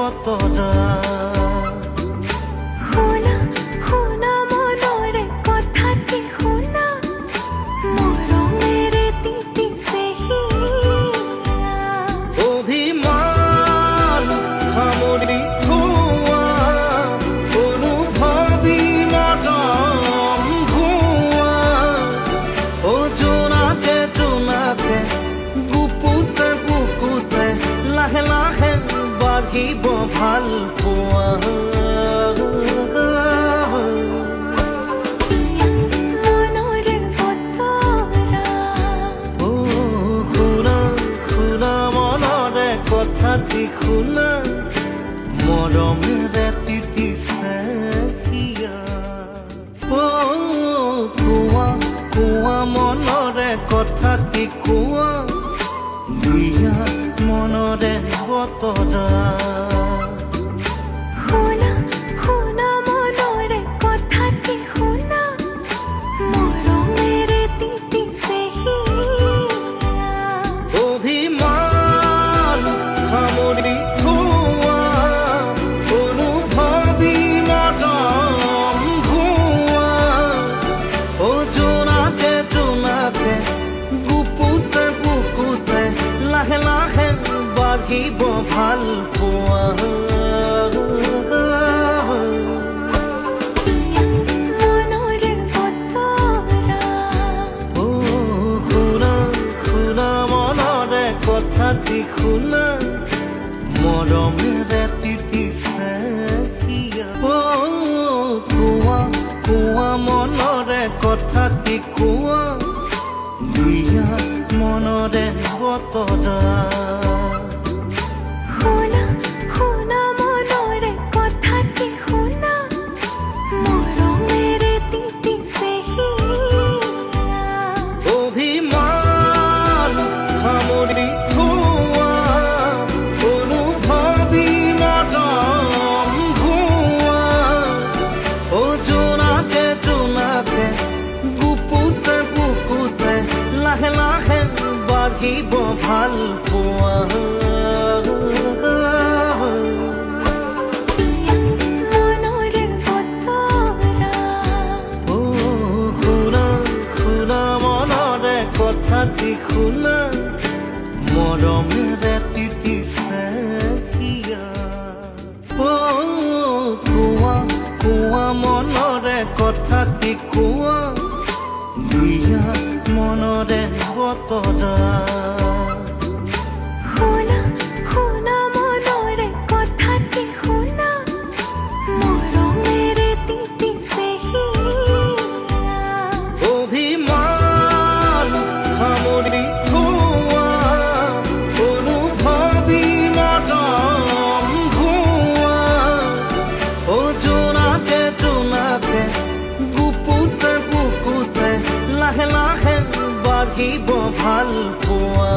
বতৰা শুনা শুনা মনৰে কথাটি শুনা মৰমেৰে তিতিছে হিয়া অভিমান সামৰি থোৱা অনুভৱী মদম ভুৱা জোনাকে জোনাকে গুপুতে বুকুতে লাহে লাহে বাঢ়িব ভাল পোৱা মনৰে বতৰা শুনা শুনা মনৰে কথাটি শুনা মৰমেৰে তিতিছে হিয়া কোৱা কোৱা মনৰে কথাটি কোৱা দিয়া মনৰে বতৰা শুনা শুনা মনৰে কথাটি শুনা মৰমেৰে তিতিছে হিয়া অভিমান সামৰি থোৱা অনুভৱী মদম ভুৱা জোনাকে জোনাকে গুপুতে বুকুতে লাহে লাহে বাঢ়িব ভাল পোৱা মনৰে বতৰা শুনা শুনা মনৰে কথাটি শুনা মৰমেৰে তিতিছে হিয়া কোৱা কোৱা মনৰে কথাটি কোৱা দিয়া মনৰে বতৰা শুনা শুনা মনৰে কথাটি শুনা মৰমেৰে তিতিছে হিয়া অভিমান সামৰি থোৱা অনুভৱী মদম ভুৱা জোনাকে জোনাকে গুপুতে বুকুতে লাহে লাহে বাঢ়িব ভাল পোৱা মনৰে বতৰা শুনা শুনা মনৰে কথাটি শুনা মৰমেৰে তিতিছে হিয়া কোৱা কোৱা মনৰে কথাটি কোৱা দিয়া মনৰে বতৰা শুনা শুনা মনৰে কথাটি শুনা মৰমেৰে তিতিছে হিয়া অভিমান সামৰি থোৱা অনুভৱী মদম ভুৱা জোনাকে জোনাকে গুপুতে বুকুতে লাহে লাহে বাঢ়িব ভাল পোৱা